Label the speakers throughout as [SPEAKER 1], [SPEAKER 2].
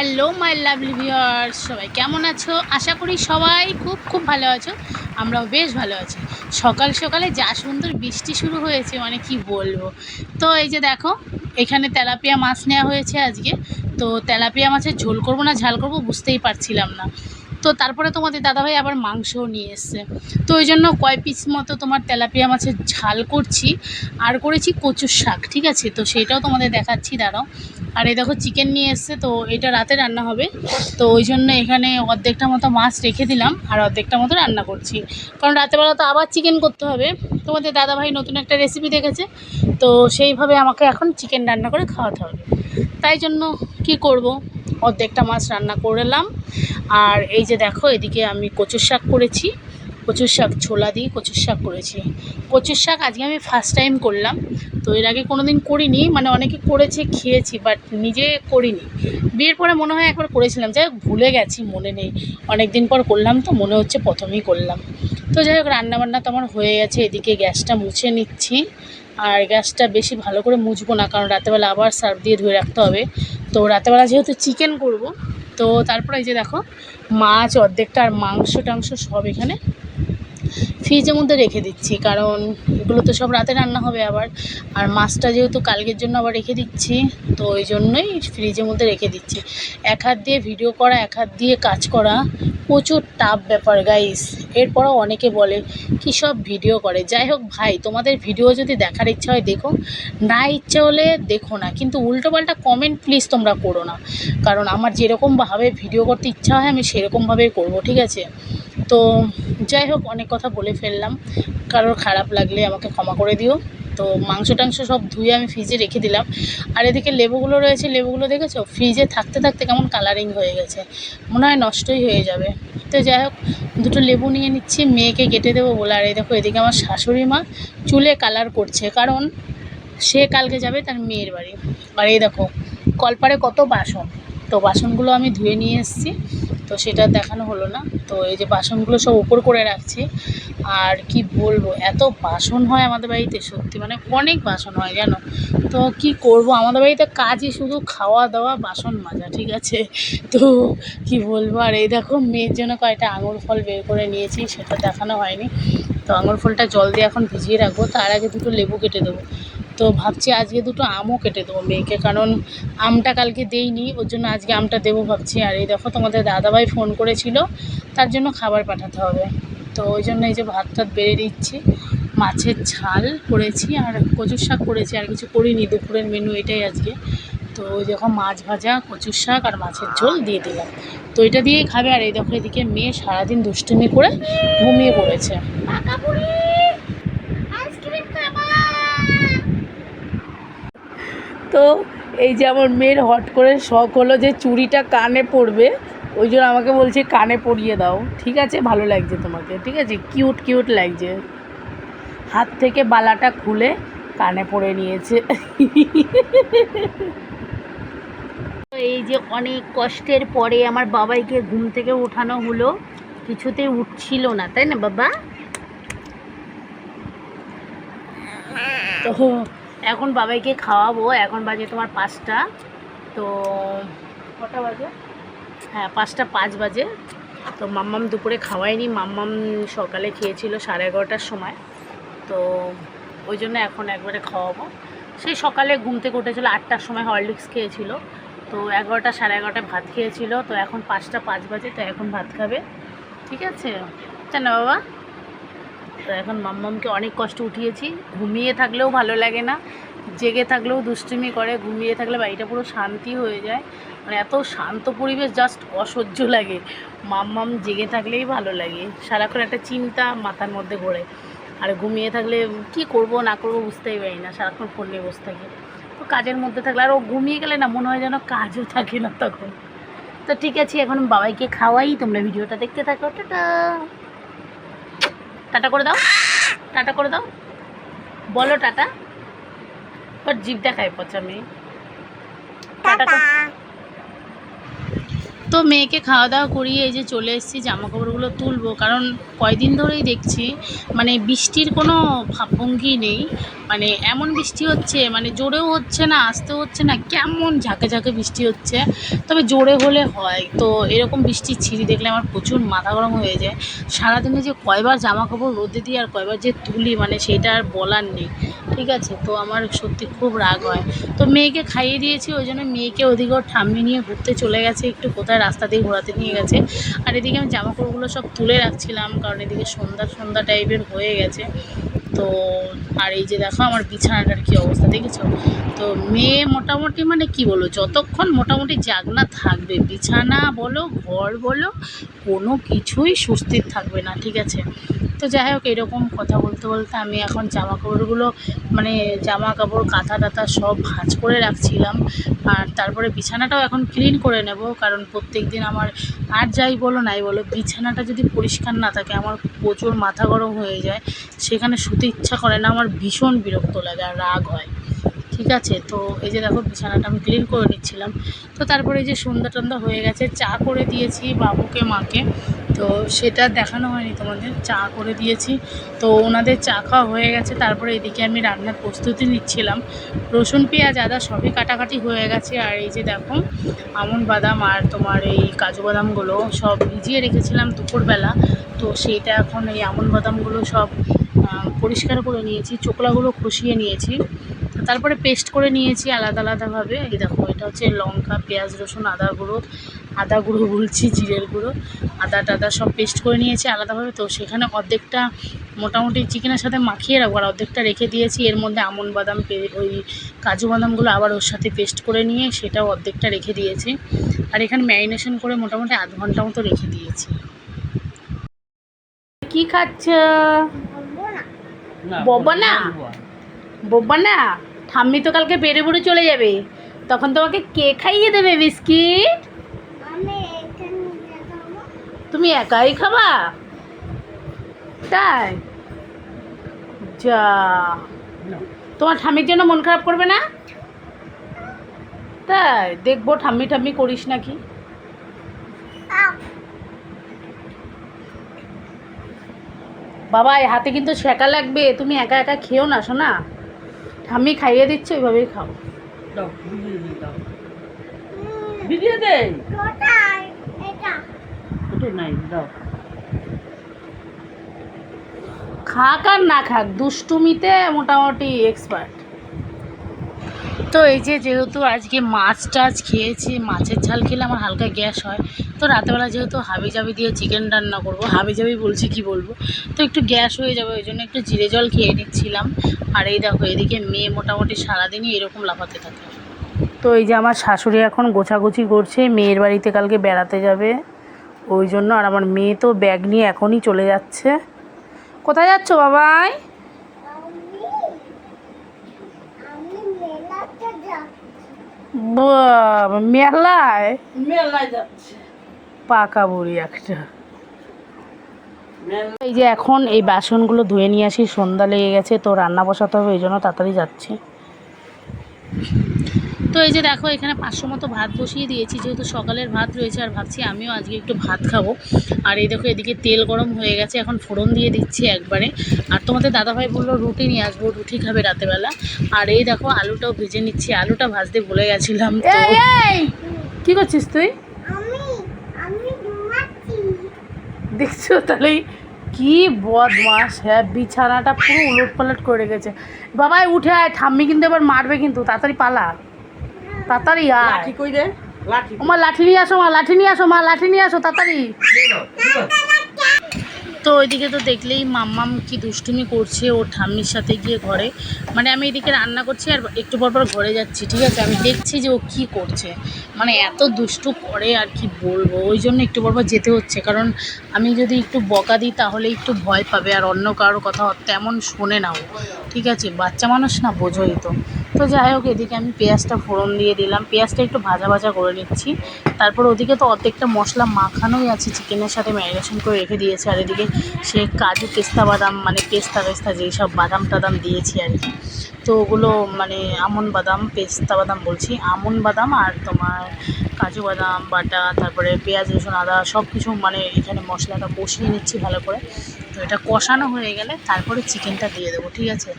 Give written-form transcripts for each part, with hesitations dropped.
[SPEAKER 1] Hello my lovely viewers, সবাই কেমন আছো? আশা করি সবাই খুব খুব ভালো আছো। আমরাও বেশ ভালো আছি। সকাল সকালে যা সুন্দর বৃষ্টি শুরু হয়েছে, মানে কি বলবো। তো এই যে দেখো, এখানে তেলাপিয়া মাছ নেওয়া হয়েছে আজকে। তো তেলাপিয়া মাছের ঝোল করবো না ঝাল করবো বুঝতেই পারছিলাম না। তো তারপরে তোমাদের দাদাভাই আবার মাংসও নিয়ে এসছে। তো ওই জন্য কয় পিস মতো তোমার তেলাপিয়া মাছের ঝাল করছি, আর করেছি কচুর শাক। ঠিক আছে, তো সেটাও তোমাদের দেখাচ্ছি, দাঁড়াও। আর এই দেখো চিকেন নিয়ে এসছে, তো এটা রাতে রান্না হবে। তো ওই জন্য এখানে অর্ধেকটা মতো মাছ রেখে দিলাম আর অর্ধেকটা মতো রান্না করছি, কারণ রাতেবেলা তো আবার চিকেন করতে হবে। তোমাদের দাদাভাই নতুন একটা রেসিপি দেখেছে, তো সেইভাবে আমাকে এখন চিকেন রান্না করে খাওয়াতে হবে। তাই জন্য কি করব, অর্ধেকটা মাছ রান্না করলাম। আর এই যে দেখো, এদিকে আমি কচুর শাক করেছি। কচুর শাক ছোলা দিয়ে কচুর শাক করেছি। কচুর শাক আজকে আমি ফার্স্ট টাইম করলাম। তো এর আগে কোনো দিন করিনি, মানে অনেকে করেছে খেয়েছি, বাট নিজে করিনি। বিয়ের পরে মনে হয় একবার করেছিলাম, যাই হোক ভুলে গেছি, মনে নেই। অনেক দিন পর করলাম তো মনে হচ্ছে প্রথমেই করলাম। তো যাই হোক, রান্নাবান্না তো আমার হয়ে গেছে। এদিকে গ্যাসটা মুছে নিচ্ছি। আর গ্যাসটা বেশি ভালো করে মুছবো না, কারণ রাতেবেলা আবার সার্ফ দিয়ে ধুয়ে রাখতে হবে। তো রাতেবেলা যেহেতু চিকেন করব, তো তারপরে এই যে দেখো, মাছ অর্ধেকটা আর মাংস টাংস সব এখানে ফ্রিজের মধ্যে রেখে দিচ্ছি, কারণ এগুলো তো সব রাতে রান্না হবে আবার। আর মাছটা যেহেতু কালকের জন্য আবার রেখে দিচ্ছি, তো ওই জন্যই ফ্রিজের মধ্যে রেখে দিচ্ছি। এক হাত দিয়ে ভিডিও করা, এক হাত দিয়ে কাজ করা প্রচুর টাফ ব্যাপার গাইস। এরপরও অনেকে বলে কী সব ভিডিও করে। যাই হোক ভাই, তোমাদের ভিডিও যদি দেখার ইচ্ছা হয় দেখো, না ইচ্ছা হলে দেখো না, কিন্তু উল্টোপাল্টা কমেন্ট প্লিজ তোমরা করো না, কারণ আমার যেরকমভাবে ভিডিও করতে ইচ্ছা হয় আমি সেরকমভাবেই করবো। ঠিক আছে, তো যাই হোক, অনেক কথা বলে ফেললাম। কারোর খারাপ লাগলে আমাকে ক্ষমা করে দিও। তো মাংস টাংস সব ধুয়ে আমি ফ্রিজে রেখে দিলাম। আর এদিকে লেবুগুলো রয়েছে, লেবুগুলো দেখেছো ফ্রিজে থাকতে থাকতে কেমন কালারিং হয়ে গেছে, মনে হয় নষ্টই হয়ে যাবে। তো যাই হোক, দুটো লেবু নিয়ে নিচ্ছি, মেয়েকে কেটে দেবো বলে। আর এই দেখো, এদিকে আমার শাশুড়ি মা চুলে কালার করছে, কারণ সে কালকে যাবে তার মেয়ের বাড়ি। আর এই দেখো, কলপারে কত বাসন, তো বাসনগুলো আমি ধুয়ে নিয়ে এসেছি, তো সেটা দেখানো হলো না। তো এই যে বাসনগুলো সব উপর করে রাখছি। আর কি বলবো, এত বাসন হয় আমাদের বাড়িতে, সত্যি মানে অনেক বাসন হয় জানো। তো কি করব, আমাদের বাড়িতে কাজই শুধু খাওয়া দাওয়া বাসন মাজা। ঠিক আছে, তো কি বলবো। আর এই দেখো, মেয়ের জন্য কয়েকটা আঙুর ফল বের করে নিয়েছি, সেটা দেখানো হয়নি। তো আঙুর ফলটা জল দিয়ে এখন ভিজিয়ে রাখবো, তার আগে দুটো লেবু কেটে দেবো। তো ভাবছি আজকে দুটো আমও কেটে দেবো মেয়েকে, কারণ আমটা কালকে দেইনি, ওর জন্য আজকে আমটা দেবো ভাবছি। আর এই দেখো, তোমাদের দাদাভাই ফোন করেছিল, তার জন্য খাবার পাঠাতে হবে। তো ওই জন্য এই যে ভাত টাত বেড়ে দিচ্ছি। মাছের ঝাল করেছি আর কচুর শাক করেছি, আর কিছু করিনি। দুপুরের মেনু এটাই আজকে। তো ওই দেখো, মাছ ভাজা, কচুর শাক আর মাছের ঝোল দিয়ে দিলাম। তো এটা দিয়েই খাবে। আর এই দেখো, এদিকে মেয়ে সারাদিন দুষ্টুমি করে ঘুমিয়ে পড়েছে। তো এই যে আমার মেয়ের হট করে শখ হলো যে চুড়িটা কানে পড়বে, ওই জন্য আমাকে বলছে কানে পরিয়ে দাও। ঠিক আছে, ভালো লাগছে তোমাকে, ঠিক আছে, কিউট কিউট লাগছে। হাত থেকে বালাটা খুলে কানে পরে নিয়েছে। এই যে অনেক কষ্টের পরে আমার বাবাইকে ঘুম থেকে ওঠানো হলো, কিছুতেই উঠছিল না, তাই না বাবা? তো এখন বাবাইকে খাওয়াবো। এখন বাজে তোমার 5টা। তো কটা বাজে? হ্যাঁ, 5টা 5 বাজে। তো মাম্মাম দুপুরে খাওয়াইনি, মাম্মাম সকালে খেয়েছিল 11:30টার সময়। তো ওই জন্য এখন একবারে খাওয়াবো। সেই সকালে ঘুম থেকে উঠেছিল 8টার সময়, হরলিক্স খেয়েছিল। তো 11টা 11:30টায় ভাত খেয়েছিল। তো এখন 5টা 5 বাজে, তো এখন ভাত খাবে। ঠিক আছে, তাই না বাবা? তো এখন মাম্মামকে অনেক কষ্ট উঠিয়েছি। ঘুমিয়ে থাকলেও ভালো লাগে না, জেগে থাকলেও দুষ্টুমি করে। ঘুমিয়ে থাকলে বাড়িটা পুরো শান্তি হয়ে যায়, মানে এত শান্ত পরিবেশ, জাস্ট অসহ্য লাগে। মাম্মাম জেগে থাকলেই ভালো লাগে, সারাক্ষণ একটা চিন্তা মাথার মধ্যে ঘোরে। আর ঘুমিয়ে থাকলে কি করব না করব বুঝতেই পারি না, সারাক্ষণ ফোন নিয়ে বসে থাকি। তো কাজের মধ্যে থাকলে, আর ও ঘুমিয়ে গেলে না মনে হয় যেন কাজও থাকে না তখন। তো ঠিক আছে, এখন বাবাইকে খাওয়াই, তোমরা ভিডিওটা দেখতে থাকো। টাটা, টাটা করে দাও, টাটা করে দাও, বলো টাটা। ওর জিভ দেখায় পচা মেয়ে, টাটা। তো মেয়েকে খাওয়া দাওয়া করিয়ে এই যে চলে এসেছি, জামা কাপড়গুলো তুলবো, কারণ কয়দিন ধরেই দেখছি মানে বৃষ্টির কোনো ভাবভঙ্গি নেই। মানে এমন বৃষ্টি হচ্ছে, মানে জোরেও হচ্ছে না, আস্তেও হচ্ছে না, কেমন ঝাঁকে ঝাঁকে বৃষ্টি হচ্ছে। তবে জোরে হলে হয়, তো এরকম বৃষ্টির ছিরি দেখলে আমার প্রচুর মাথা গরম হয়ে যায়। সারাদিনে যে কয়বার জামা কাপড় রোদে দিই আর কয়বার যে তুলি, মানে সেটা আর বলার নেই। ঠিক আছে, তো আমার সত্যি খুব রাগ হয়। তো মেয়েকে খাইয়ে দিয়েছি, ওই জন্য মেয়েকে ওদিকে ওর ঠাম্মি নিয়ে ঘুরতে চলে গেছে, একটু কোথায় রাস্তা দিয়ে ঘোরাতে নিয়ে গেছে। আর এদিকে আমি জামা কাপড়গুলো সব তুলে রাখছিলাম, কারণ এদিকে সন্ধ্যা সন্ধ্যা টাইপের হয়ে গেছে। তো আর এই যে দেখো আমার বিছানাটার কী অবস্থা দেখেছো। তো মেয়ে মোটামুটি মানে কি বলো, যতক্ষণ মোটামুটি জাগনা থাকবে, বিছানা বলো ঘর বলো কোনো কিছুই সুস্থির থাকবে না। ঠিক আছে, তো যাই হোক, এরকম কথা বলতে বলতে আমি এখন জামা কাপড়গুলো মানে জামা কাপড় কাঁথা টাথা সব ভাঁজ করে রাখছিলাম। আর তারপরে বিছানাটাও এখন ক্লিন করে নেব, কারণ প্রত্যেক দিন আমার আর যাই বলো নাই বলো, বিছানাটা যদি পরিষ্কার না থাকে আমার প্রচুর মাথা গরম হয়ে যায়, সেখানে শুতে ইচ্ছা করে না, আমার ভীষণ বিরক্ত লাগে আর রাগ হয়। ঠিক আছে, তো এই যে দেখো বিছানাটা আমি ক্লিন করে নিচ্ছিলাম। তো তারপরে এই যে সন্ধ্যা টন্ধা হয়ে গেছে, চা করে দিয়েছি বাবুকে মাকে, তো সেটা দেখানো হয়নি তোমাদের, চা করে দিয়েছি। তো ওনাদের চা খাওয়া হয়ে গেছে, তারপরে এদিকে আমি রান্নার প্রস্তুতি নিচ্ছিলাম। রসুন পেঁয়াজ আদা সবই কাটাকাটি হয়ে গেছে। আর এই যে দেখো আমন্ড বাদাম আর তোমার এই কাজু বাদামগুলো সব ভিজিয়ে রেখেছিলাম দুপুরবেলা, তো সেইটা এখন এই আমন্ড বাদামগুলো সব পরিষ্কার করে নিয়েছি, চোকলাগুলো খসিয়ে নিয়েছি, তারপরে পেস্ট করে নিয়েছি আলাদা আলাদাভাবে। এই দেখো এটা হচ্ছে লঙ্কা পেঁয়াজ রসুন আদা গুঁড়ো বলছি, জিরের গুঁড়ো, আদা টাদা সব পেস্ট করে নিয়েছি আলাদাভাবে। তো সেখানে অর্ধেকটা মোটামুটি চিকেনের সাথে মাখিয়ে রাখবো, আর অর্ধেকটা রেখে দিয়েছি। এর মধ্যে আমন্ড বাদাম ওই কাজু বাদামগুলো আবার ওর সাথে পেস্ট করে নিয়ে সেটাও অর্ধেকটা রেখে দিয়েছি। আর এখানে ম্যারিনেশন করে মোটামুটি আধ ঘন্টা মতো রেখে দিয়েছি। কি খাচ্ছ? বোবা না, বোবা না, ঠাম্মি তো কালকে বেড়ে বুড়ে চলে যাবে, তখন তোমাকে কে খাইয়ে দেবে বিস্কিট? তুমি একাই খাবা? তাই? যা, তোমার ঠাম্মির জন্য মন খারাপ করবে না? তাই দেখবো ঠাম্মি ঠাম্মি করিস নাকি। বাবা এই হাতে কিন্তু শেখা লাগবে, তুমি একা একা খেও না শোনা, ঠাম্মি খাইয়ে দিচ্ছে ওইভাবেই খাও। ভিডিও দে, খাক আর না খাক দুষ্টুমিতে মোটামুটি এক্সপার্ট। তো এই যে যেহেতু আজকে মাছ টাছ খেয়েছি, মাছের ঝাল খেলে আমার হালকা গ্যাস হয়, তো রাতেবেলা যেহেতু হাবিজাবি দিয়ে চিকেন রান্না করব, হাবিজাবি বলছি কি বলবো, তো একটু গ্যাস হয়ে যাবে, ওই জন্য একটু জিরে জল খেয়ে নিচ্ছিলাম। আর এই দেখো এদিকে মেয়ে মোটামুটি সারাদিনই এরকম লাফাতে থাকে। তো এই যে আমার শাশুড়ি এখন গোছাগুছি করছে, মেয়ের বাড়িতে কালকে বেড়াতে যাবে ওই জন্য। আর আমার মেয়ে তো ব্যাগ নিয়ে এখনই চলে যাচ্ছে। কোথায় যাচ্ছ বাবাই? মেলায় মেলায় যাচ্ছে, পাকা বুড়ি একটা। এই যে এখন এই বাসনগুলো ধুয়ে নিয়ে আসি, সন্ধ্যা লেগে গেছে, তো রান্না বসাতে হবে, এই জন্য তাড়াতাড়ি যাচ্ছি। তো এই যে দেখো এখানে 500 মতো ভাত বসিয়ে দিয়েছি, যেহেতু সকালের ভাত রয়েছে, আর ভাবছি আমিও আজকে একটু ভাত খাবো। আর এই দেখো এদিকে তেল গরম হয়ে গেছে, এখন ফোড়ন দিয়ে দিচ্ছি একবারে। আর তোমাদের দাদাভাই বললো রুটি নিয়ে আসবো, রুটি খাবে রাতেবেলা। আর এই দেখো আলুটাও ভেজে নিচ্ছি, আলুটা ভাজতে ভুলে গেছিলাম। তো কি করছিস তুই? দেখছো তাহলে কি বদমাস, হ্যাঁ বিছানাটা পুরো উলট পালট করে রেখেছে। বাবাই উঠে আয়, ঠাম্মি কিন্তু এবার মারবে, কিন্তু তাড়াতাড়ি পালা, তাড়াতাড়ি আয়। মা লাঠি নিয়ে আসো, মা লাঠি নিয়ে আসো, মা লাঠি নিয়ে আসো তাড়াতাড়ি। তো ওইদিকে তো দেখলেই মাম্মাম কি দুষ্টুমি করছে ওর ঠাম্মির সাথে গিয়ে ঘরে, মানে আমি এদিকে রান্না করছি আর একটু পর ঘরে যাচ্ছি। ঠিক আছে, আমি দেখছি যে ও কি করছে, মানে এত দুষ্টু করে আর কি বলবো, ওই জন্য একটু পর যেতে হচ্ছে, কারণ আমি যদি একটু বকা দিই তাহলে একটু ভয় পাবে, আর অন্য কারোর কথা তেমন শোনে না ও। ঠিক আছে, বাচ্চা মানুষ না, বোঝোই তো। তো যাই হোক এদিকে আমি পেঁয়াজটা ফোড়ন দিয়ে দিলাম, পেঁয়াজটা একটু ভাজা ভাজা করে নিচ্ছি। তারপর ওদিকে তো অর্ধেকটা মশলা মাখানোই আছে, চিকেনের সাথে ম্যারিনেশন করে রেখে দিয়েছে। আর এদিকে সে কাজু পেস্তা বাদাম, মানে পেস্তা যেই সব বাদাম টাদাম দিয়েছি আর কি, তো ওগুলো মানে আমন বাদাম, পেস্তা বাদাম বলছি, আমন বাদাম আর তোমার কাজু বাদাম বাটা, তারপরে পেঁয়াজ রসুন আদা সব কিছু মানে এখানে মশলাটা কষিয়ে নিচ্ছি ভালো করে। তো এটা কষানো হয়ে গেলে তারপরে চিকেনটা দিয়ে দেবো, ঠিক আছে।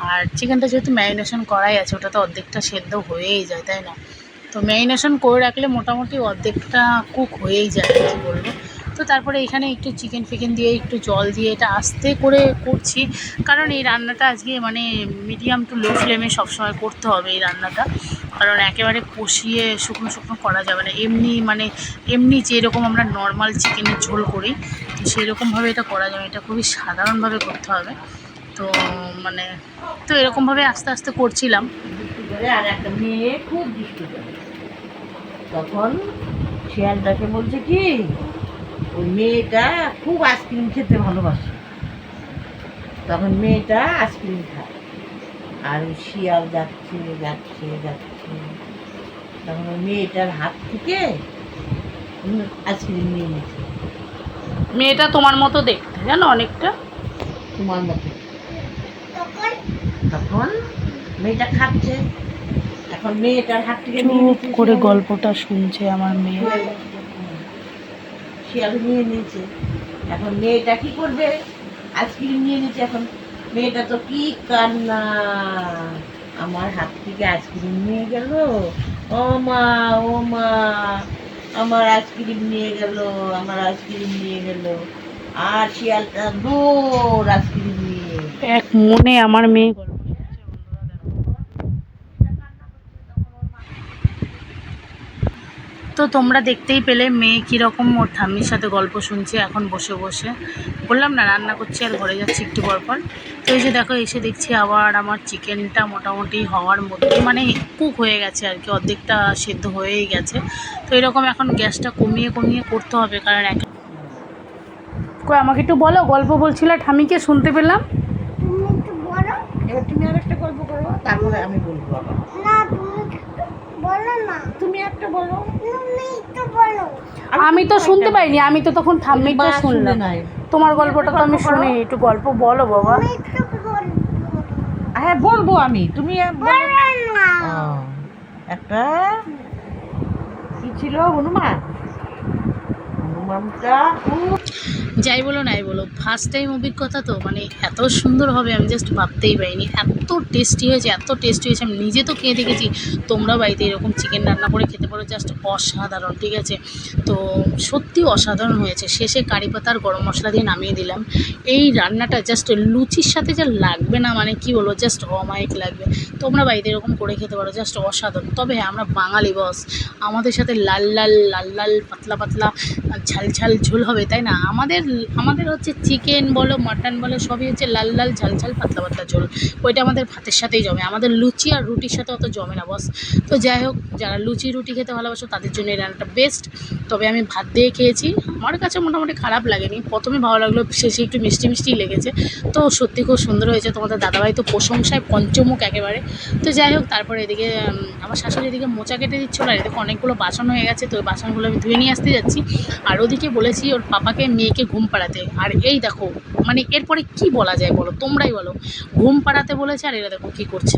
[SPEAKER 1] আর চিকেনটা যেহেতু ম্যারিনেশন করাই আছে, ওটা তো অর্ধেকটা সেদ্ধ হয়েই যায়, তাই না? তো ম্যারিনেশন করে রাখলে মোটামুটি অর্ধেকটা কুক হয়েই যায়, কী বলবো। তো তারপরে এখানে একটু চিকেন ফিকেন দিয়ে একটু জল দিয়ে এটা আস্তে করে করছি, কারণ এই রান্নাটা আজকে মানে মিডিয়াম টু লো ফ্লেমে সবসময় করতে হবে এই রান্নাটা, কারণ একেবারে কষিয়ে শুকনো শুকনো করা যাবে না। এমনি যেরকম আমরা নর্মাল চিকেনের ঝোল করি তো সেরকমভাবে এটা করা যাবে, এটা খুবই সাধারণভাবে করতে হবে। তো মানে তো এরকমভাবে আস্তে আস্তে করছিলাম।
[SPEAKER 2] আর একটা মেয়ে খুব দুষ্টু করে, তখন শিয়ালটাকে বলছে কি ওই মেয়েটা খুব আইসক্রিম খেতে ভালোবাসে, তখন মেয়েটা আইসক্রিম খায় আর ওই শিয়াল যাচ্ছে যাচ্ছে যাচ্ছে, তখন ওই মেয়েটার হাত থেকে আইসক্রিম নিয়ে নিয়েছে।
[SPEAKER 1] মেয়েটা তোমার মতো দেখতে, জানো, অনেকটা
[SPEAKER 2] তোমার মতো। তখন মেয়েটা খাচ্ছে, এখন মেয়েটার হাত থেকে
[SPEAKER 1] চুপ করে গল্পটা শুনছে আমার মেয়ে।
[SPEAKER 2] শিয়াল নিয়ে নিয়েছে, এখন মেয়েটা কি করবে, আইসক্রিম নিয়ে নিয়েছে, এখন মেয়েটা তো কি কান্না, আমার হাত থেকে আইসক্রিম নিয়ে গেল, ও মা ও মা, আমার আইসক্রিম নিয়ে গেল, আমার আইসক্রিম নিয়ে গেল। আর শিয়ালটা দৌড় আইসক্রিম নিয়ে
[SPEAKER 1] এক মনে আমার মেয়ে গল্প শুনছে, তো তোমরা দেখতেই পেলে মেয়ে কীরকম ওর ঠাম্মির সাথে গল্প শুনছে এখন বসে বসে। বললাম না রান্না করছি আর ঘরে যাচ্ছি একটু পরপর। তো এই যে দেখো এসে দেখছি আবার আমার চিকেনটা মোটামুটি হওয়ার মধ্যে মানে কুক হয়ে গেছে আর কি, অর্ধেকটা সেদ্ধ হয়েই গেছে। তো এরকম এখন গ্যাসটা কমিয়ে কমিয়ে করতে হবে, কারণ আমাকে একটু বলো, গল্প বলছিলে ঠাম্মিকে শুনতে পেলাম।
[SPEAKER 2] এবার তুমি আর একটা গল্প করো, তারপরে আমি বলবো আবার। তুমি একটা বলো।
[SPEAKER 1] আমি তো শুনতে পাইনি, আমি তো তখন ঠাম্মিটা শুনলাম। তোমার গল্পটা তো আমি শুনি, একটু গল্প বলো বাবা।
[SPEAKER 2] হ্যাঁ বলবো আমি, তুমি একটা কি ছিল, হনুমানটা
[SPEAKER 1] যাই বলো নাই বলো, ফার্স্ট টাইম অভিজ্ঞতা তো মানে এত সুন্দর হবে আমি জাস্ট ভাবতেই পারিনি। এত টেস্টি হয়েছে, এত টেস্টি হয়েছে, আমি নিজে তো খেয়ে দেখেছি, তোমরাও বাড়িতে এরকম চিকেন রান্না করে খেতে পারো, জাস্ট অসাধারণ, ঠিক আছে। তো সত্যি অসাধারণ হয়েছে। শেষে কারি পাতা আর গরম মশলা দিয়ে নামিয়ে দিলাম। এই রান্নাটা জাস্ট লুচির সাথে যা লাগবে না, মানে কি বলবো, জাস্ট অমায়িক লাগবে। তোমরা বাড়িতে এরকম করে খেতে পারো, জাস্ট অসাধারণ। তবে হ্যাঁ, আমরা বাঙালি বস, আমাদের সাথে লাল লাল লাল লাল পাতলা পাতলা ঝাল ঝাল ঝোল হবে, তাই না? আমাদের হচ্ছে চিকেন বলো মাটন বলো সবই হচ্ছে লাল লাল ঝাল ঝাল পাতলা পাতলা ঝোল, ওইটা আমাদের ভাতের সাথেই জমে, আমাদের লুচি আর রুটির সাথে অত জমে না বস। তো যাই হোক, যারা লুচি রুটি খেতে ভালোবাসো তাদের জন্য এই রান্নাটা বেস্ট। তবে আমি ভাত দিয়ে খেয়েছি, আমার কাছে মোটামুটি খারাপ লাগেনি, প্রথমে ভালো লাগলো, শেষে একটু মিষ্টি মিষ্টি লেগেছে। তো সত্যি খুব সুন্দর হয়েছে, তোমাদের দাদাভাই তো প্রশংসায় পঞ্চমুখ একেবারে। তো যাই হোক, তারপরে এদিকে আমার শাশুড়ি এদিকে মোচা কেটে দিচ্ছিলো, আর এদিকে অনেকগুলো বাসন হয়ে গেছে, তো ওই বাসনগুলো আমি ধুয়ে নিয়ে আসতে যাচ্ছি। আর ওদিকে বলেছি ওর পাপাকে মেয়েকে ঘুম পাড়াতে, আর এই দেখো মানে এরপরে কি বলা যায় বলো, তোমরাই বলো। ঘুম পাড়াতে বলেছে আর এরা দেখো কী করছে।